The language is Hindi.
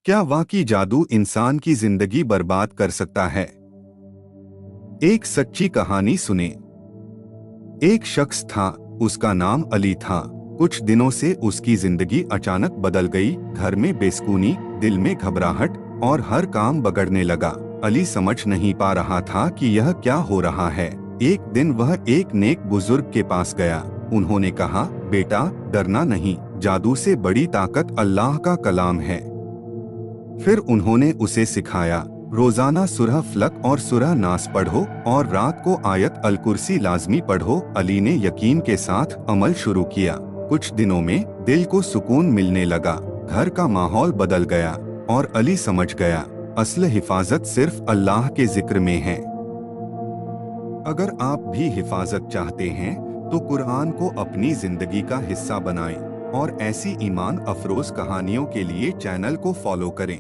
क्या वाकई जादू इंसान की जिंदगी बर्बाद कर सकता है? एक सच्ची कहानी सुने। एक शख्स था, उसका नाम अली था। कुछ दिनों से उसकी जिंदगी अचानक बदल गई। घर में बेसुकूनी, दिल में घबराहट और हर काम बिगड़ने लगा। अली समझ नहीं पा रहा था कि यह क्या हो रहा है। एक दिन वह एक नेक बुजुर्ग के पास गया। उन्होंने कहा, बेटा डरना नहीं, जादू से बड़ी ताकत अल्लाह का कलाम है। फिर उन्होंने उसे सिखाया, रोजाना सूरह फलक और सूरह नास पढ़ो और रात को आयत अल कुर्सी लाजमी पढ़ो। अली ने यकीन के साथ अमल शुरू किया। कुछ दिनों में दिल को सुकून मिलने लगा, घर का माहौल बदल गया और अली समझ गया, असल हिफाजत सिर्फ अल्लाह के जिक्र में है। अगर आप भी हिफाजत चाहते हैं तो कुरान को अपनी जिंदगी का हिस्सा बनाएं और ऐसी ईमान अफरोज कहानियों के लिए चैनल को फॉलो करें।